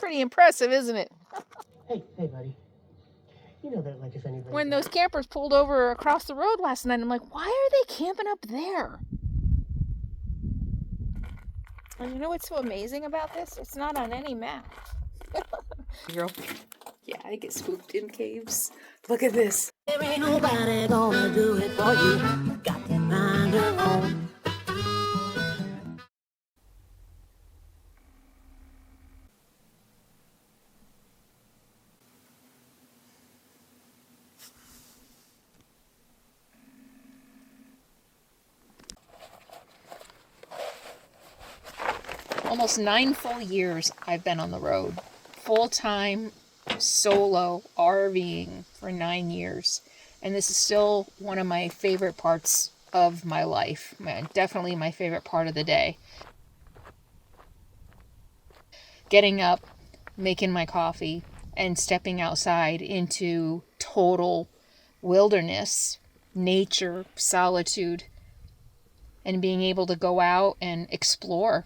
pretty impressive, isn't it? Hey, buddy. You know that, like, if anybody... When those campers pulled over across the road last night, I'm like, why are they camping up there? And you know what's so amazing about this? It's not on any map. Yeah, I get spooked in caves. Look at this. There ain't nobody gonna do it for you. Got to find your own. Almost 9 full years I've been on the road. Full-time, solo, RVing for 9 years. And this is still one of my favorite parts of my life. Definitely my favorite part of the day. Getting up, making my coffee, and stepping outside into total wilderness, nature, solitude, and being able to go out and explore.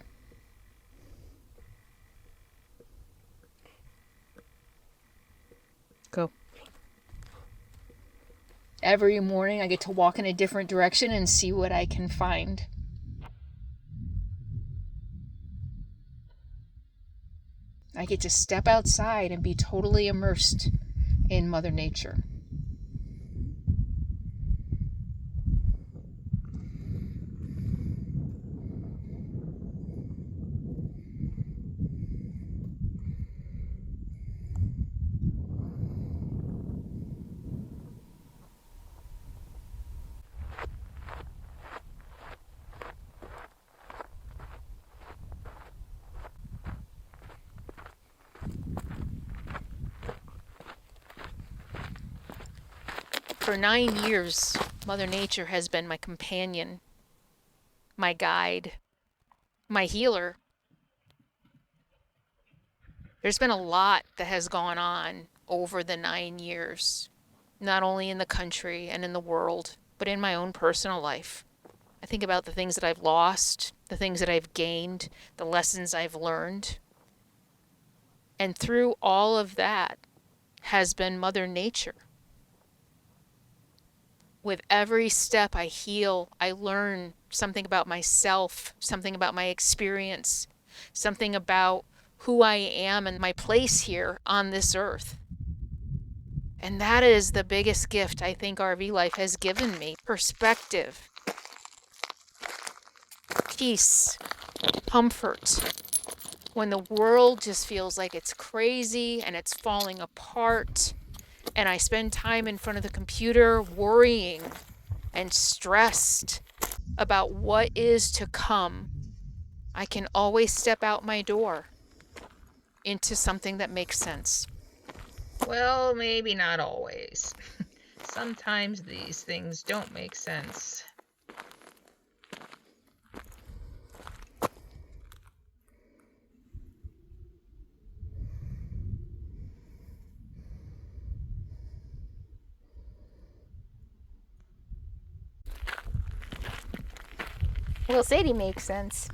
Go. Every morning I get to walk in a different direction and see what I can find. I get to step outside and be totally immersed in Mother Nature. For 9 years, Mother Nature has been my companion, my guide, my healer. There's been a lot that has gone on over the 9 years, not only in the country and in the world, but in my own personal life. I think about the things that I've lost, the things that I've gained, the lessons I've learned. And through all of that has been Mother Nature. With every step I heal, I learn something about myself, something about my experience, something about who I am and my place here on this earth. And that is the biggest gift I think RV life has given me. Perspective, peace, comfort. When the world just feels like it's crazy and it's falling apart, and I spend time in front of the computer worrying and stressed about what is to come, I can always step out my door into something that makes sense. Well, maybe not always. Sometimes these things don't make sense. Well, Sadie makes sense.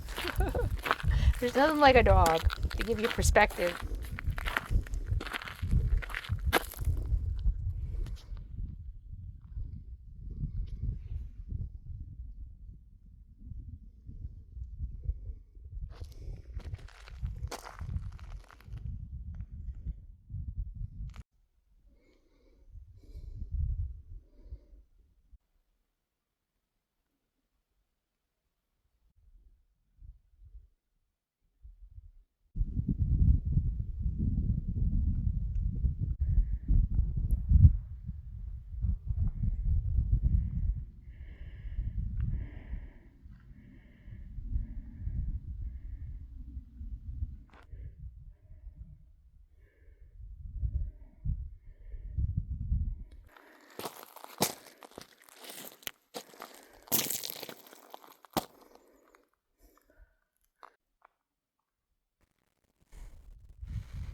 There's nothing like a dog to give you perspective.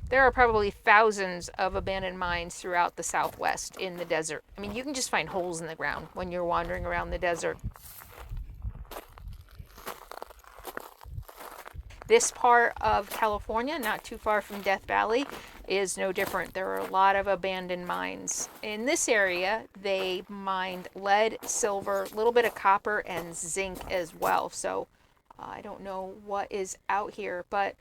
There are probably thousands of abandoned mines throughout the Southwest in the desert. I mean, you can just find holes in the ground when you're wandering around the desert. This part of California, not too far from Death Valley, is no different. There are a lot of abandoned mines. In this area, they mined lead, silver, a little bit of copper, and zinc as well. So I don't know what is out here, but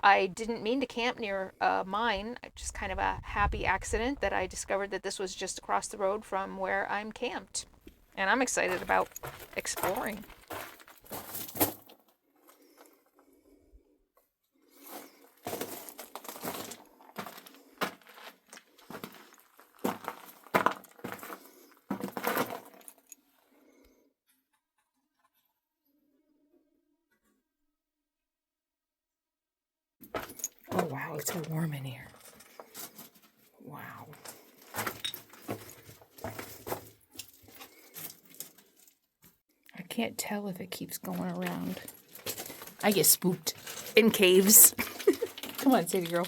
I didn't mean to camp near a mine. Just kind of a happy accident that I discovered that this was just across the road from where I'm camped. And I'm excited about exploring. Oh wow, it's so warm in here. Wow. I can't tell if it keeps going around. I get spooked in caves. Come on, city girl.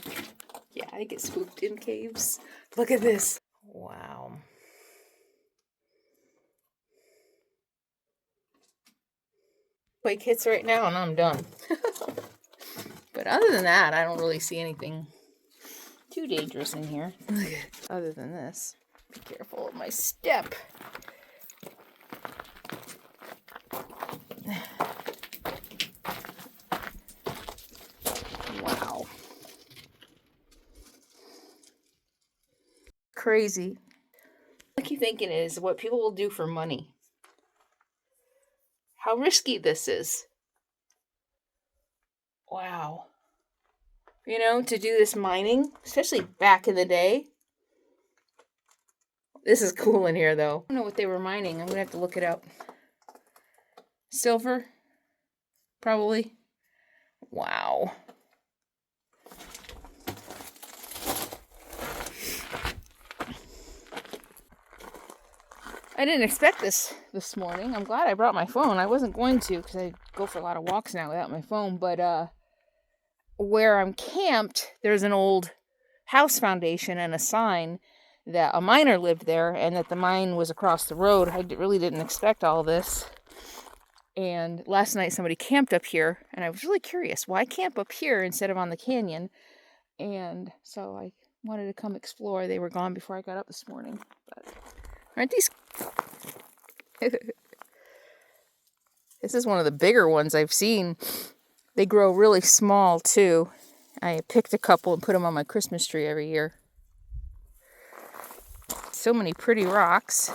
Yeah, I get spooked in caves. Look at this. Wow. Quake hits right now and I'm done. But other than that, I don't really see anything too dangerous in here. Other than this. Be careful of my step. Wow. Crazy. I keep thinking is what people will do for money. How risky this is. Wow. You know, to do this mining, especially back in the day. This is cool in here, though. I don't know what they were mining. I'm going to have to look it up. Silver? Probably. Wow. I didn't expect this morning. I'm glad I brought my phone. I wasn't going to because I go for a lot of walks now without my phone. But where I'm camped, there's an old house foundation and a sign that a miner lived there and that the mine was across the road. I really didn't expect all this. And last night somebody camped up here and I was really curious, why camp up here instead of on the canyon? And so I wanted to come explore. They were gone before I got up this morning. But aren't these... This is one of the bigger ones I've seen. They grow really small too. I picked a couple and put them on my Christmas tree every year. So many pretty rocks.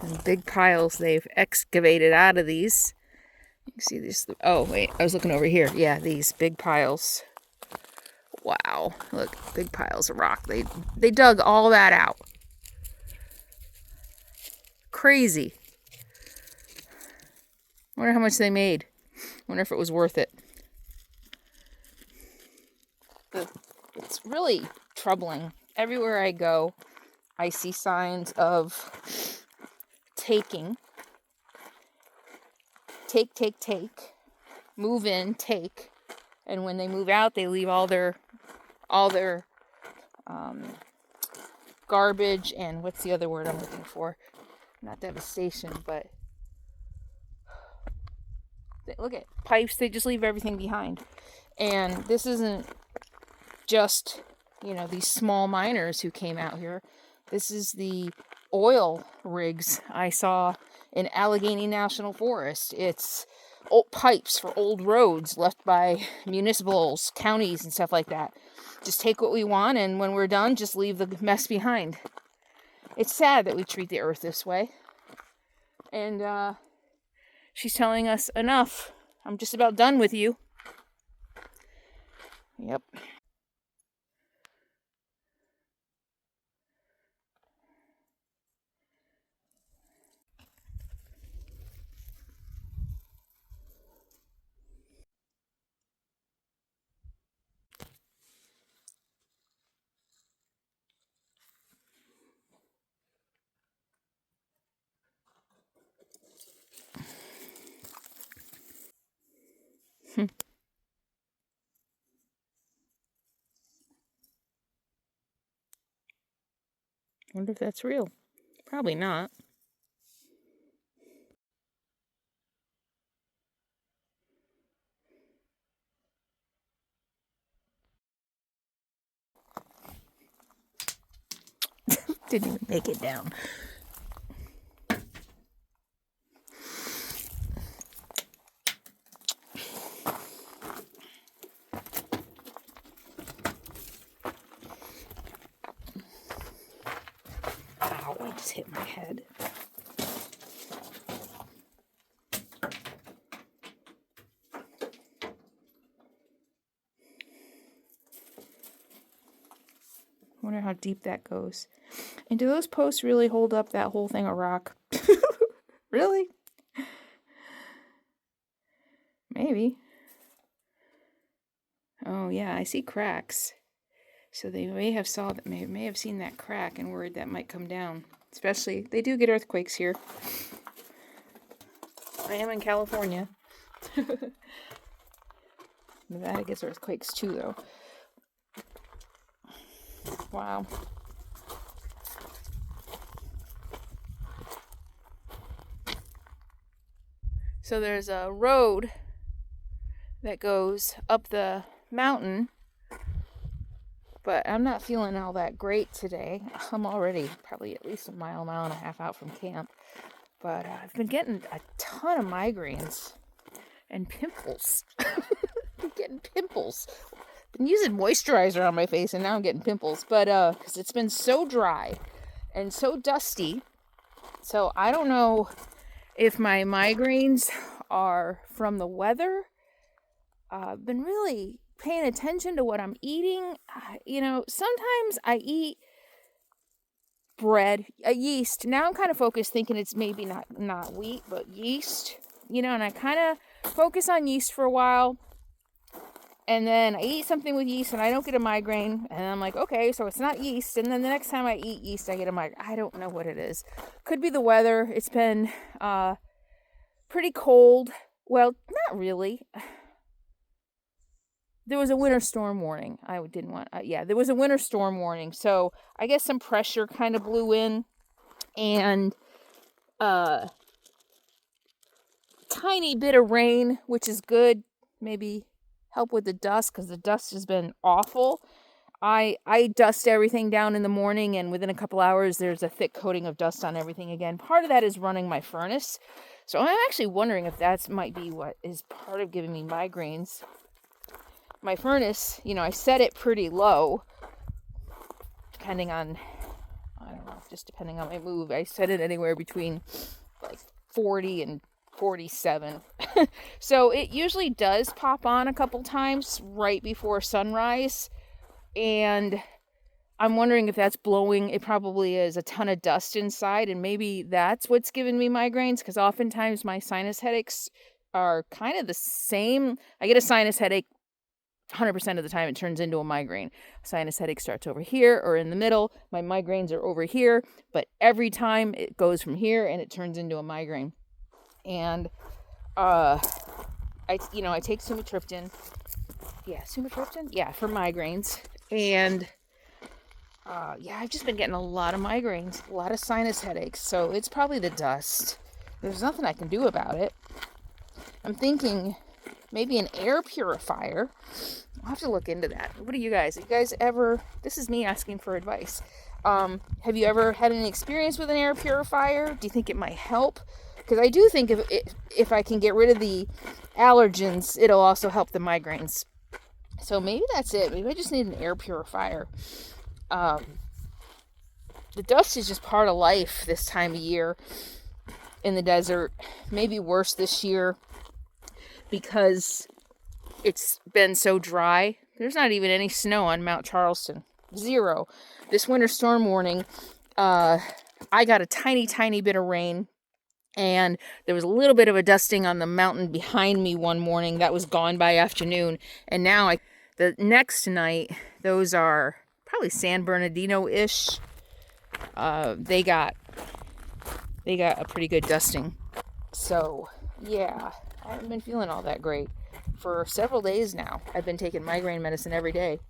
And big piles they've excavated out of these. You can see this. Oh, wait, I was looking over here. Yeah, these big piles. Wow, look, big piles of rock. They dug all that out. Crazy. Wonder how much they made. Wonder if it was worth it. It's really troubling. Everywhere I go, I see signs of taking. Take. Move in, take. And when they move out, they leave all their garbage and what's the other word I'm looking for? Not devastation, but look at pipes. They just leave everything behind. And this isn't just, these small miners who came out here. This is the oil rigs I saw in Allegheny National Forest. It's old pipes for old roads left by municipals, counties, and stuff like that. Just take what we want, and when we're done, just leave the mess behind. It's sad that we treat the earth this way. And she's telling us, enough. I'm just about done with you. Yep. Wonder if that's real. Probably not. Didn't even make it down. Ow, I just hit my head. Wonder how deep that goes. And do those posts really hold up that whole thing of rock? Really? Maybe. Oh yeah, I see cracks. So they may have may have seen that crack and worried that might come down. Especially, they do get earthquakes here. I am in California. Nevada gets earthquakes too, though. Wow. So there's a road that goes up the mountain, but I'm not feeling all that great today. I'm already probably at least a mile and a half out from camp, but I've been getting a ton of migraines and pimples. I'm getting pimples. Been using moisturizer on my face and now I'm getting pimples, but because it's been so dry and so dusty. So I don't know if my migraines are from the weather. I've been really paying attention to what I'm eating. Sometimes I eat bread, yeast. Now I'm kind of focused thinking it's maybe not wheat, but yeast, and I kind of focus on yeast for a while. And then I eat something with yeast and I don't get a migraine. And I'm like, okay, so it's not yeast. And then the next time I eat yeast, I get a migraine. I don't know what it is. Could be the weather. It's been pretty cold. Well, not really. There was a winter storm warning. There was a winter storm warning. So I guess some pressure kind of blew in. And tiny bit of rain, which is good. Maybe help with the dust, because the dust has been awful. I dust everything down in the morning, and within a couple hours there's a thick coating of dust on everything again. Part of that is running my furnace, so I'm actually wondering if that might be what is part of giving me migraines. My furnace, I set it pretty low, depending on my move. I set it anywhere between like 40 and 47. So it usually does pop on a couple times right before sunrise, and I'm wondering if that's blowing. It probably is a ton of dust inside, and maybe that's what's giving me migraines, because oftentimes my sinus headaches are kind of the same. I get a sinus headache 100% of the time, it turns into a migraine. Sinus headache starts over here or in the middle. My migraines are over here, but every time it goes from here and it turns into a migraine. And I take sumatriptan. Yeah, sumatriptan? Yeah, for migraines. And I've just been getting a lot of migraines, a lot of sinus headaches. So it's probably the dust. There's nothing I can do about it. I'm thinking maybe an air purifier. I'll have to look into that. What do you guys? Have you guys ever? This is me asking for advice. Have you ever had any experience with an air purifier? Do you think it might help? Because I do think if I can get rid of the allergens, it'll also help the migraines. So maybe that's it. Maybe I just need an air purifier. The dust is just part of life this time of year in the desert. Maybe worse this year because it's been so dry. There's not even any snow on Mount Charleston. 0. This winter storm warning, I got a tiny, tiny bit of rain. And there was a little bit of a dusting on the mountain behind me one morning. That was gone by afternoon. And now the next night, those are probably San Bernardino-ish. They got a pretty good dusting. So, yeah, I haven't been feeling all that great. For several days now, I've been taking migraine medicine every day.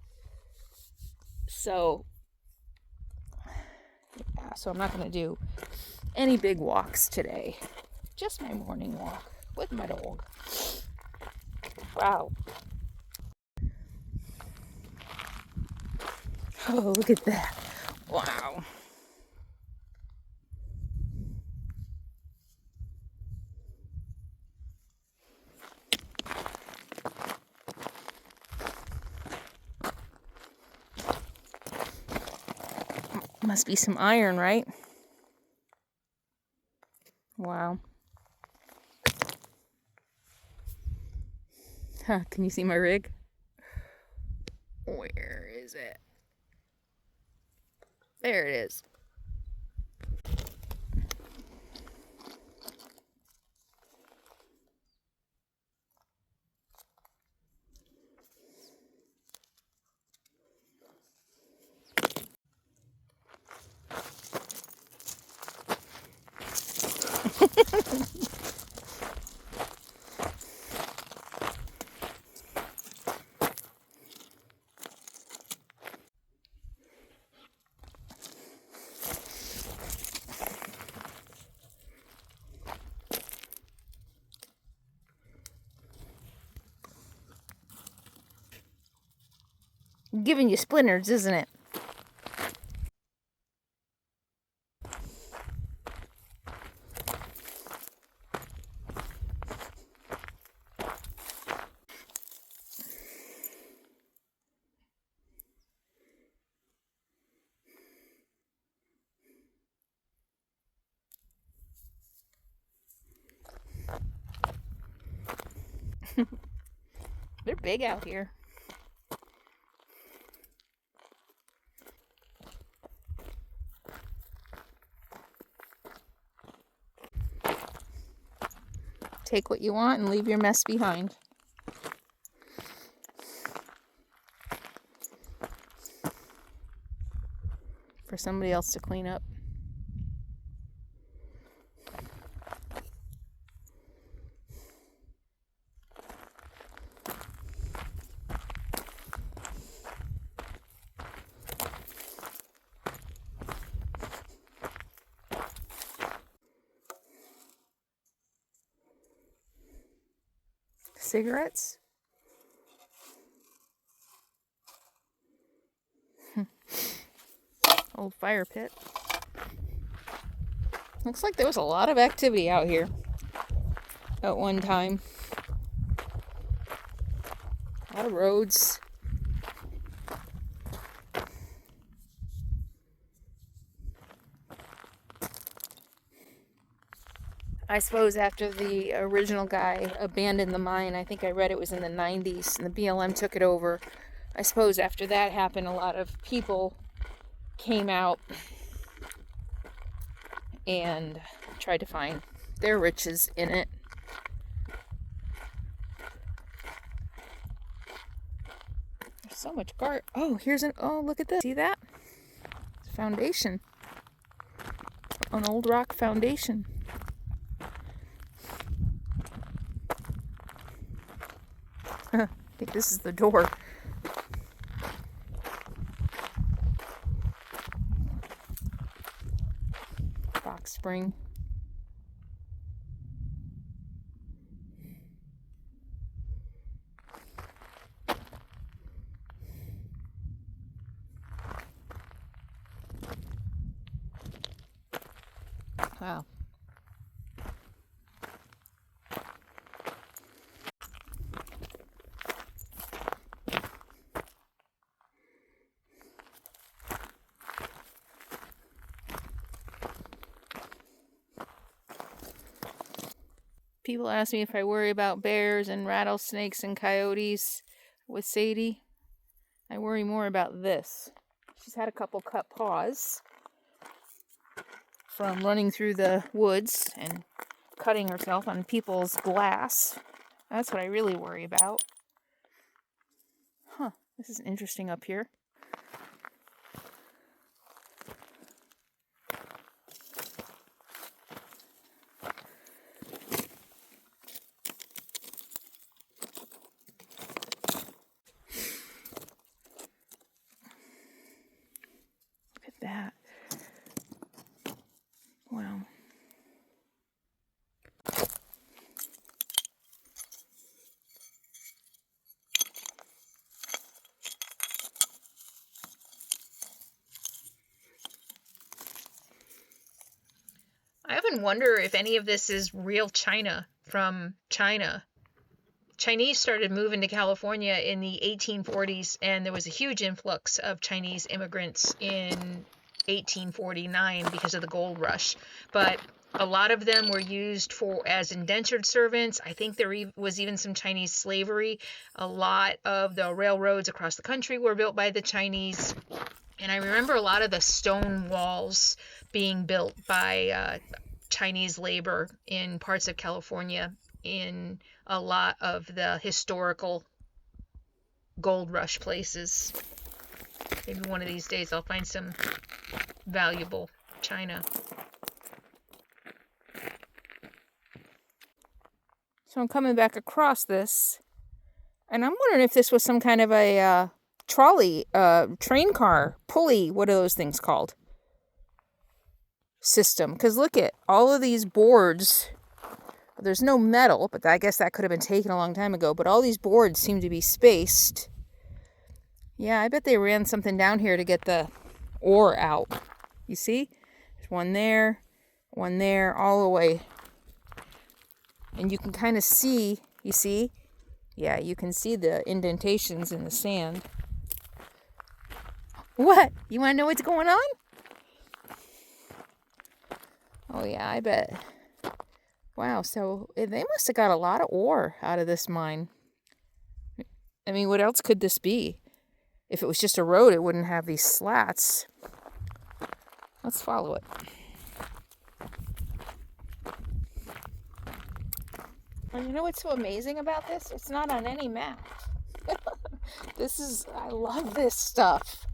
So, Yeah, so I'm not going to do any big walks today. Just my morning walk with my dog. Wow. Oh, look at that. Wow. Must be some iron, right? Wow. Huh, can you see my rig? Where is it? There it is. Giving you splinters, isn't it? They're big out here. Take what you want and leave your mess behind. For somebody else to clean up. Cigarettes? Old fire pit. Looks like there was a lot of activity out here at one time. A lot of roads. I suppose after the original guy abandoned the mine, I think I read it was in the 90s, and the BLM took it over. I suppose after that happened, a lot of people came out and tried to find their riches in it. There's so much oh, here's oh, look at this. See that? It's a foundation. An old rock foundation. I think this is the door. Box spring. Wow. People ask me if I worry about bears and rattlesnakes and coyotes with Sadie. I worry more about this. She's had a couple cut paws from running through the woods and cutting herself on people's glass. That's what I really worry about. Huh, this is interesting up here. Look at that. Wow. I often wonder if any of this is real China from China. Chinese started moving to California in the 1840s, and there was a huge influx of Chinese immigrants in 1849 because of the gold rush. But a lot of them were used as indentured servants. I think there was even some Chinese slavery. A lot of the railroads across the country were built by the Chinese. And I remember a lot of the stone walls being built by Chinese labor in parts of California in a lot of the historical gold rush places. Maybe one of these days I'll find some valuable china. So I'm coming back across this, and I'm wondering if this was some kind of a trolley, train car, pulley, what are those things called? System. Because look at all of these boards. There's no metal, but I guess that could have been taken a long time ago. But all these boards seem to be spaced. Yeah, I bet they ran something down here to get the ore out. You see? There's one there, all the way. And you can kind of see, you see? Yeah, you can see the indentations in the sand. What? You want to know what's going on? Oh, yeah, I bet. Wow, so they must have got a lot of ore out of this mine. I mean, what else could this be? If it was just a road, it wouldn't have these slats. Let's follow it. And you know what's so amazing about this? It's not on any map. I love this stuff.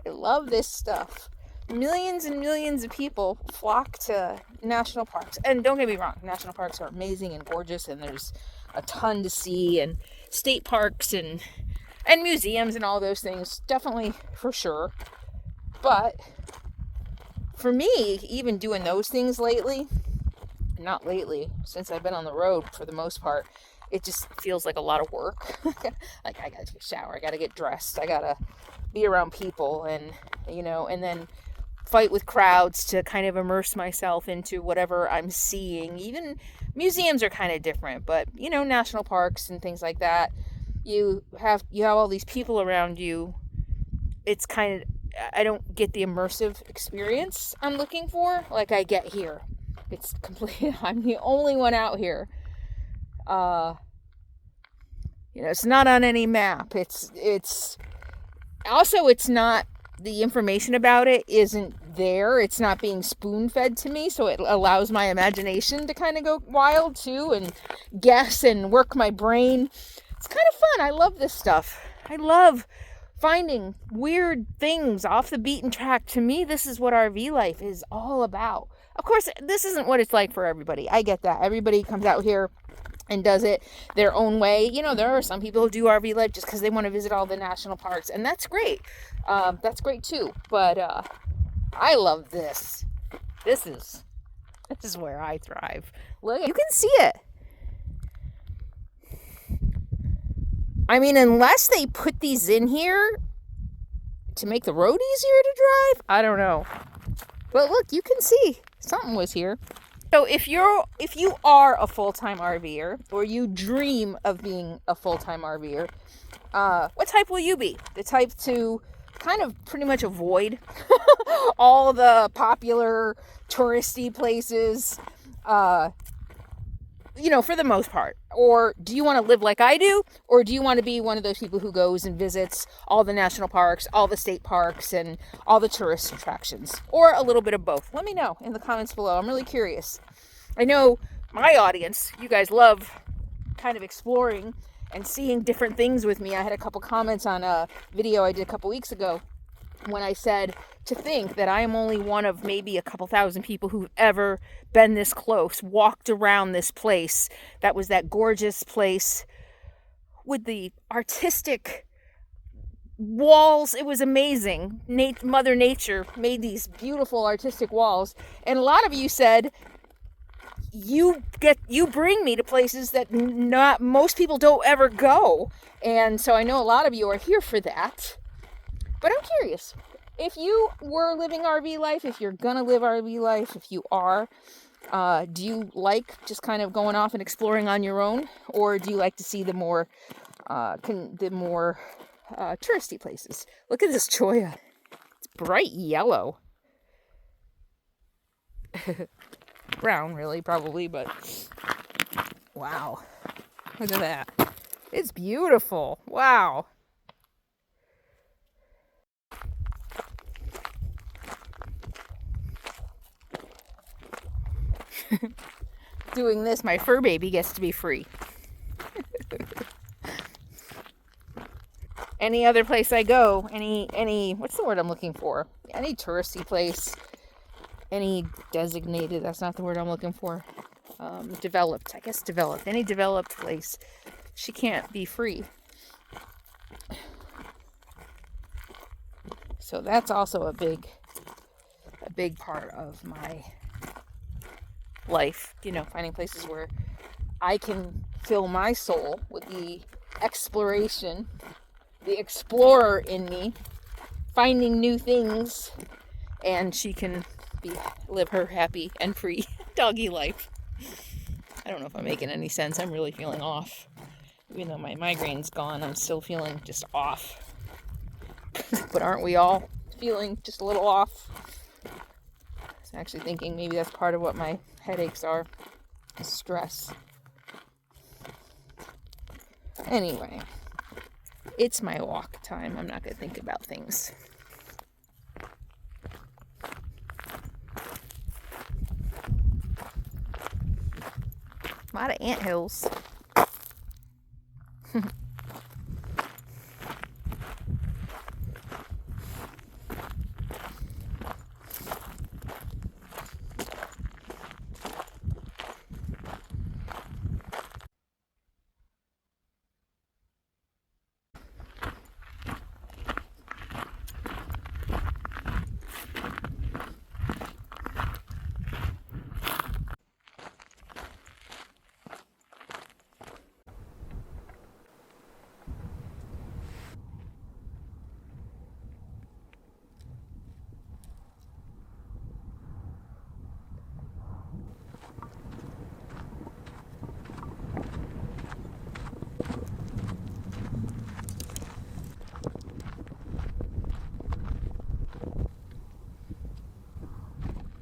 I love this stuff. Millions and millions of people flock to national parks. And don't get me wrong, national parks are amazing and gorgeous, and there's a ton to see, and state parks and museums and all those things, definitely, for sure. But for me, even doing those things lately, not lately, since I've been on the road for the most part, it just feels like a lot of work. Like, I gotta take a shower, I gotta get dressed, I gotta be around people, and, you know, and then fight with crowds to kind of immerse myself into whatever I'm seeing. Even museums are kind of different, but, you know, national parks and things like that, you have all these people around you. It's kind of, I don't get the immersive experience I'm looking for like I get here. It's complete. I'm the only one out here. You know, it's not on any map. It's also, it's not, the information about it isn't there. It's not being spoon-fed to me, so it allows my imagination to kind of go wild too and guess and work my brain. It's kind of fun. I love this stuff. I love finding weird things off the beaten track. To me, this is what RV life is all about. Of course, this isn't what it's like for everybody. I get that. Everybody comes out here and does it their own way. You know, there are some people who do RV life just because they want to visit all the national parks, and that's great. That's great too. But I love this. This is where I thrive. Look, you can see it. I mean, unless they put these in here to make the road easier to drive, I don't know. But look, you can see something was here. So if you are a full-time RVer, or you dream of being a full-time RVer, what type will you be? The type to kind of pretty much avoid all the popular touristy places, you know, for the most part? Or do you want to live like I do? Or do you want to be one of those people who goes and visits all the national parks, all the state parks, and all the tourist attractions? Or a little bit of both? Let me know in the comments below. I'm really curious. I know my audience, you guys love kind of exploring and seeing different things with me. I had a couple comments on a video I did a couple weeks ago when I said to think that I am only one of maybe a couple thousand people who've ever been this close, walked around this place. That was that gorgeous place with the artistic walls. It was amazing. Mother Nature made these beautiful artistic walls, and a lot of you said you bring me to places that not most people don't ever go, and so I know a lot of you are here for that. But I'm curious, if you were living RV life, if you're gonna live RV life, if you are, do you like just kind of going off and exploring on your own, or do you like to see the more touristy places? Look at this cholla. It's bright yellow. Brown, really, probably, but wow. Look at that. It's beautiful. Wow. Doing this, my fur baby gets to be free. Any other place I go, any what's the word I'm looking for? Any touristy place, any designated, that's not the word I'm looking for. Developed, I guess developed. Any developed place, she can't be free. So that's also a big part of my life, you know, finding places where I can fill my soul with the exploration, the explorer in me, finding new things, and she can live her happy and free doggy life. I don't know if I'm making any sense. I'm really feeling off. Even though my migraine's gone, I'm still feeling just off. But aren't we all feeling just a little off? I was actually thinking maybe that's part of what my headaches are. Stress. Anyway, it's my walk time. I'm not going to think about things. A lot of anthills.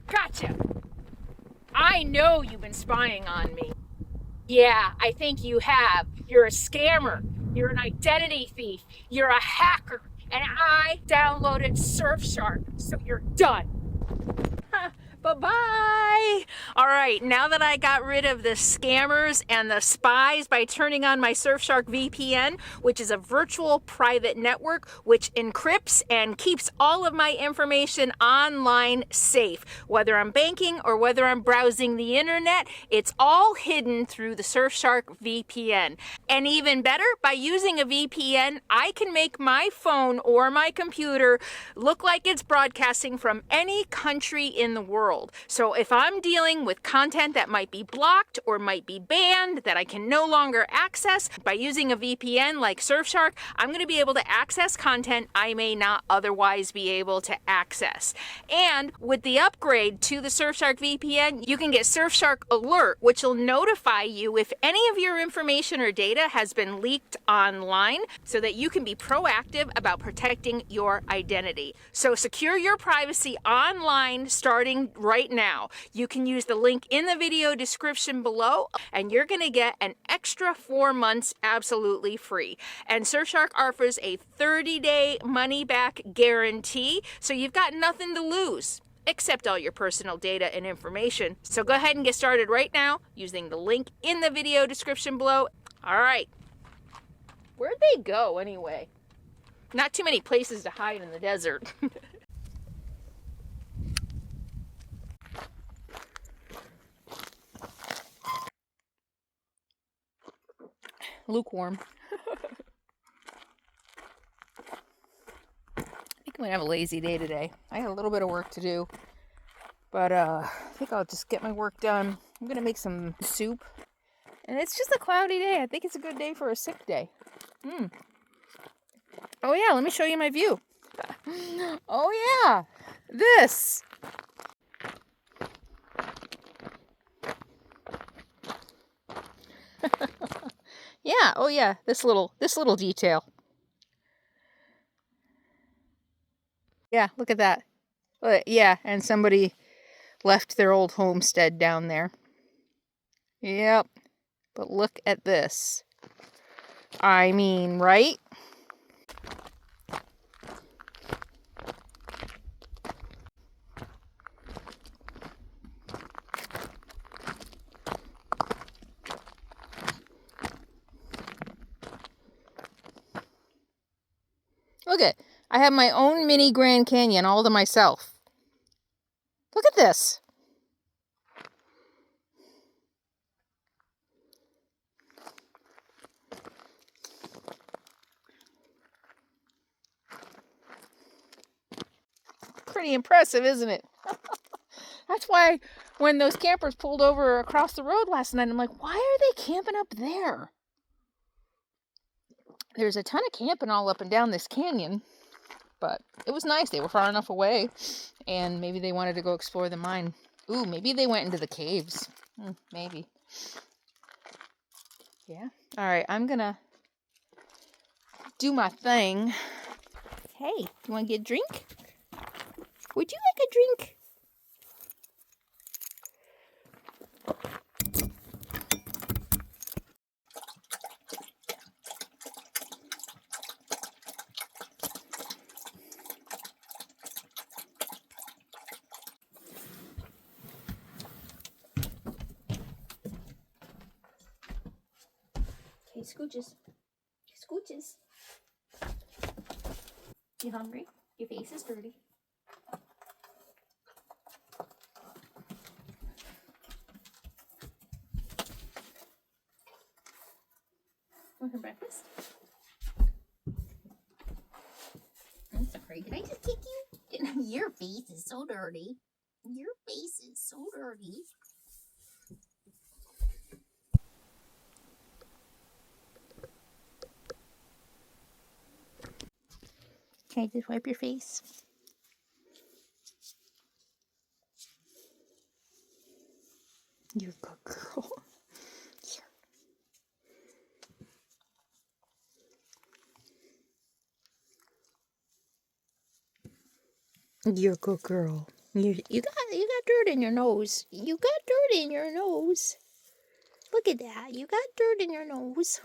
Gotcha! I know you've been spying on me. Yeah, I think you have. You're a scammer. You're an identity thief. You're a hacker. And I downloaded Surfshark, so you're done. Bye-bye. All right, now that I got rid of the scammers and the spies by turning on my Surfshark VPN, which is a virtual private network which encrypts and keeps all of my information online safe. Whether I'm banking or whether I'm browsing the internet, it's all hidden through the Surfshark VPN. And even better, by using a VPN, I can make my phone or my computer look like it's broadcasting from any country in the world. So if I'm dealing with content that might be blocked or might be banned that I can no longer access, by using a VPN like Surfshark, I'm going to be able to access content I may not otherwise be able to access. And with the upgrade to the Surfshark VPN, you can get Surfshark Alert, which will notify you if any of your information or data has been leaked online, so that you can be proactive about protecting your identity. So secure your privacy online starting right now. You can use the link in the video description below, and you're going to get an extra 4 months absolutely free. And Surfshark offers a 30-day money-back guarantee, so you've got nothing to lose except all your personal data and information. So go ahead and get started right now using the link in the video description below. All right. Where'd they go anyway? Not too many places to hide in the desert. Lukewarm. think I'm gonna have a lazy day today. I got a little bit of work to do, but I think I'll just get my work done. I'm gonna make some soup, and it's just a cloudy day. I think it's a good day for a sick day. Oh yeah, let me show you my view. Oh yeah, this. Yeah, oh yeah, this little detail. Yeah, look at that. Yeah, and somebody left their old homestead down there. Yep. But look at this. I mean, right? Look at, I have my own mini Grand Canyon all to myself. Look at this. Pretty impressive, isn't it? That's why when those campers pulled over across the road last night, I'm like, why are they camping up there? There's a ton of camping all up and down this canyon, but it was nice. They were far enough away, and maybe they wanted to go explore the mine. Ooh, maybe they went into the caves. Maybe. Yeah. All right, I'm gonna do my thing. Hey, you want to get a drink? Would you like a drink? Okay, scooches. Scooches. You hungry? Your face is dirty. Want some breakfast? I'm sorry. Did I just kick you? Your face is so dirty. Your face is so dirty. Can I just wipe your face? You're a good girl. You're a good girl. You got dirt in your nose. You got dirt in your nose. Look at that. You got dirt in your nose.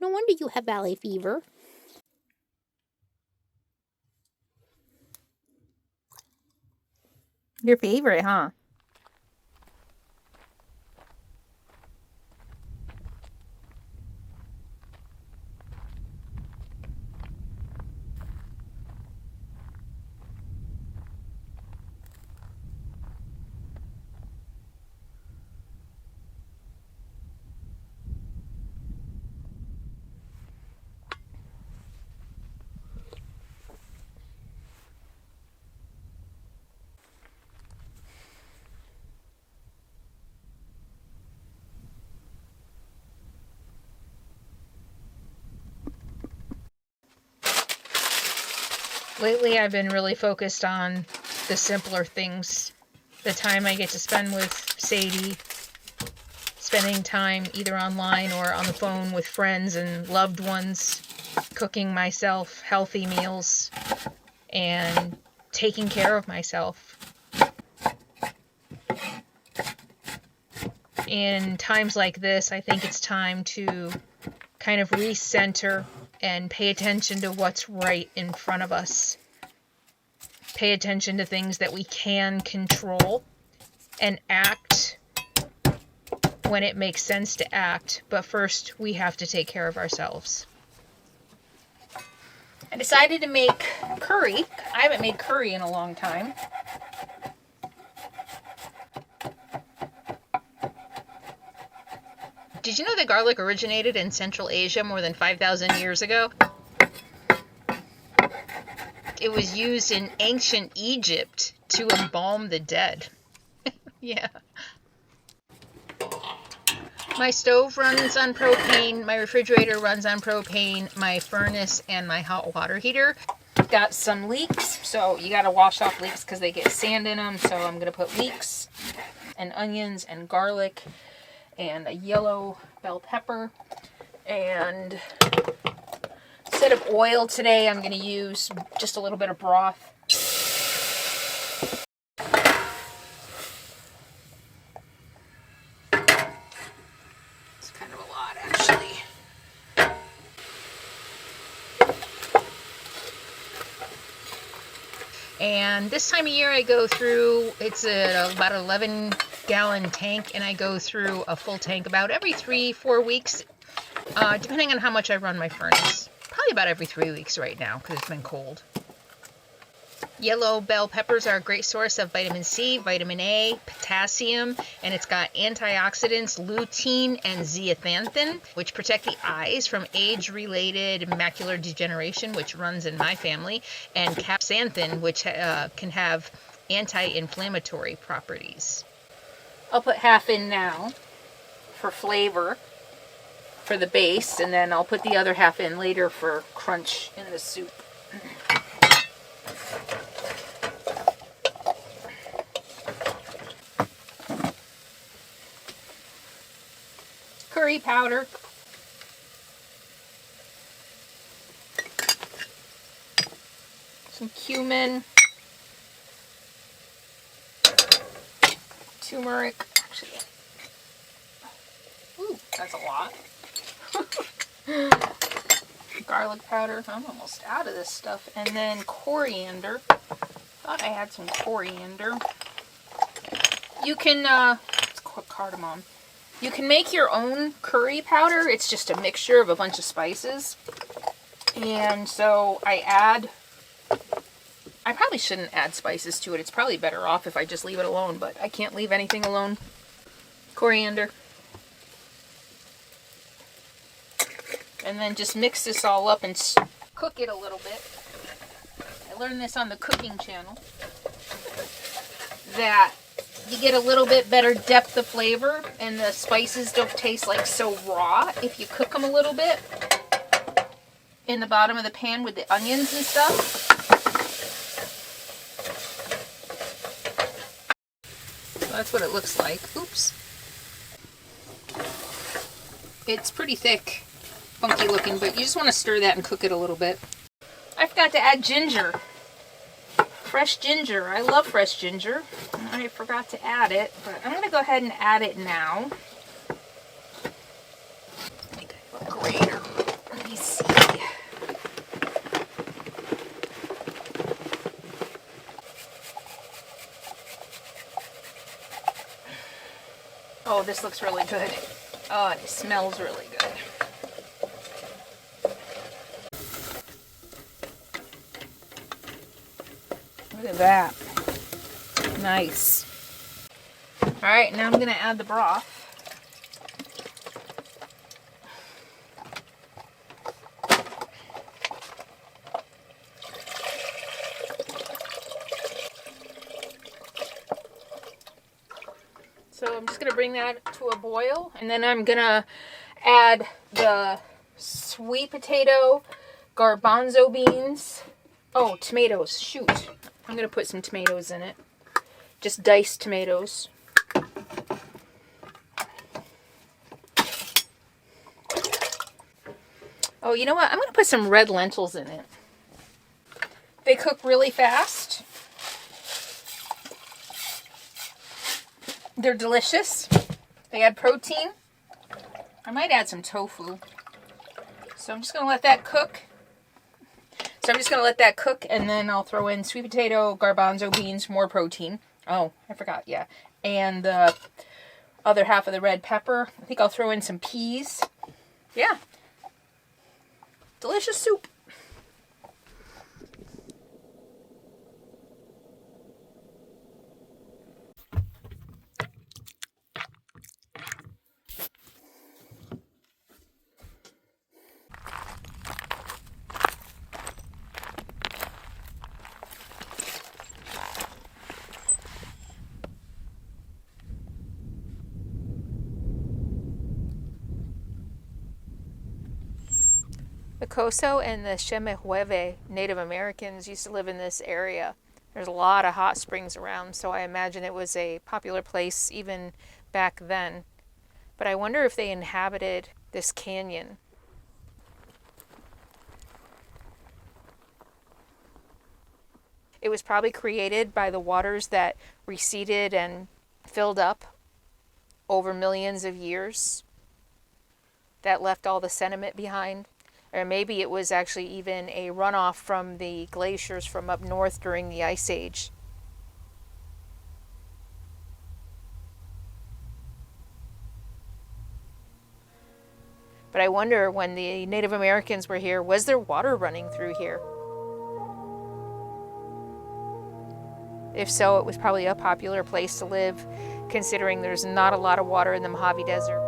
No wonder you have valley fever. Your favorite, huh? Lately, I've been really focused on the simpler things. The time I get to spend with Sadie, spending time either online or on the phone with friends and loved ones, cooking myself healthy meals, and taking care of myself. In times like this, I think it's time to kind of recenter and pay attention to what's right in front of us. Pay attention to things that we can control and act when it makes sense to act. But first, we have to take care of ourselves. I decided to make curry. I haven't made curry in a long time. Did you know that garlic originated in Central Asia more than 5,000 years ago? it was used in ancient Egypt to embalm the dead. Yeah. My stove runs on propane, my refrigerator runs on propane, my furnace and my hot water heater. Got some leeks, so you gotta wash off leeks because they get sand in them, so I'm gonna put leeks and onions and garlic and a yellow bell pepper. And instead of oil today, I'm gonna use just a little bit of broth. And this time of year I go through, it's about an 11-gallon tank, and I go through a full tank about every 3-4 weeks, depending on how much I run my furnace. Probably about every 3 weeks right now because it's been cold. Yellow bell peppers are a great source of vitamin C, vitamin A, potassium, and it's got antioxidants, lutein, and zeaxanthin, which protect the eyes from age-related macular degeneration, which runs in my family, and capsaicin, which can have anti-inflammatory properties. I'll put half in now for flavor, for the base, and then I'll put the other half in later for crunch in the soup. Curry powder. Some cumin. Turmeric. Actually, ooh, that's a lot. Garlic powder. I'm almost out of this stuff. And then coriander. Thought I had some coriander. You can, it's cardamom. You can make your own curry powder. It's just a mixture of a bunch of spices. And so I probably shouldn't add spices to it. It's probably better off if I just leave it alone, but I can't leave anything alone. Coriander. And then just mix this all up and cook it a little bit. I learned this on the cooking channel. That you get a little bit better depth of flavor and the spices don't taste like so raw if you cook them a little bit in the bottom of the pan with the onions and stuff. So that's what it looks like. Oops. It's pretty thick, funky looking, but you just want to stir that and cook it a little bit. I forgot to add ginger. Fresh ginger. I love fresh ginger. I forgot to add it, but I'm going to go ahead and add it now. I think I have a grater. Let me see. Oh, this looks really good. Oh, and it smells really good. Look at that. Nice. Alright, now I'm going to add the broth. So I'm just going to bring that to a boil, and then I'm going to add the sweet potato, garbanzo beans. Oh, tomatoes. Shoot. I'm going to put some tomatoes in it. Just diced tomatoes. Oh, you know what? I'm going to put some red lentils in it. They cook really fast. They're delicious. They add protein. I might add some tofu. So I'm just going to let that cook. And then I'll throw in sweet potato, garbanzo beans, more protein. Oh, I forgot, yeah. And the other half of the red pepper. I think I'll throw in some peas. Yeah. Delicious soup. The Coso and the Chemehueve Native Americans used to live in this area. There's a lot of hot springs around, so I imagine it was a popular place even back then. But I wonder if they inhabited this canyon. It was probably created by the waters that receded and filled up over millions of years that left all the sediment behind. Or maybe it was actually even a runoff from the glaciers from up north during the Ice Age. But I wonder, when the Native Americans were here, was there water running through here? If so, it was probably a popular place to live, considering there's not a lot of water in the Mojave Desert.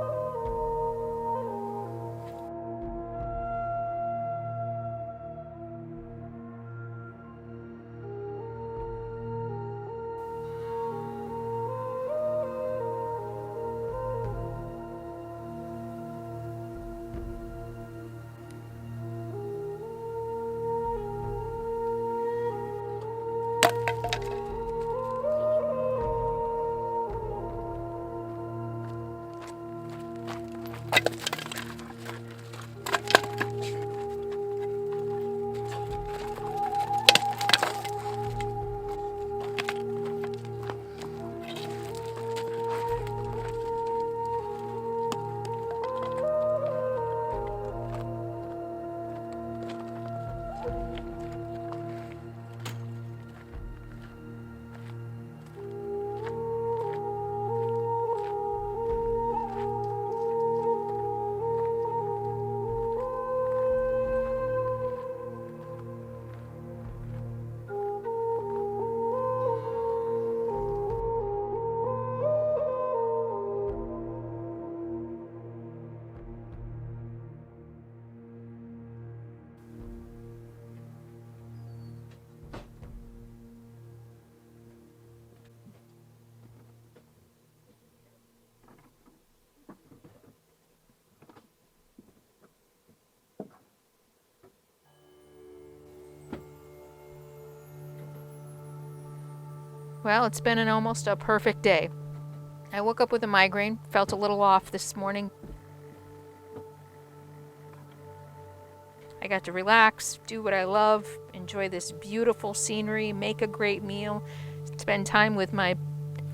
Well, it's been almost a perfect day. I woke up with a migraine, felt a little off this morning. I got to relax, do what I love, enjoy this beautiful scenery, make a great meal, spend time with my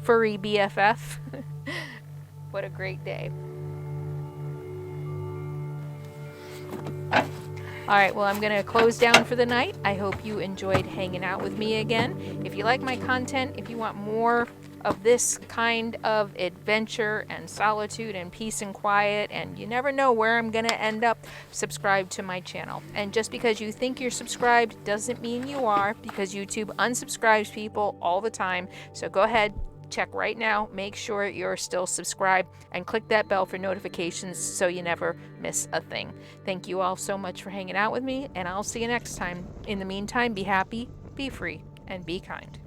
furry BFF. What a great day. Alright, well, I'm going to close down for the night. I hope you enjoyed hanging out with me again. If you like my content, if you want more of this kind of adventure and solitude and peace and quiet, and you never know where I'm going to end up, subscribe to my channel. And just because you think you're subscribed doesn't mean you are, because YouTube unsubscribes people all the time. So go ahead, check right now, make sure you're still subscribed, and click that bell for notifications so you never miss a thing. Thank you all so much for hanging out with me, and I'll see you next time. In the meantime, be happy, be free, and be kind.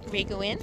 Ready to go in?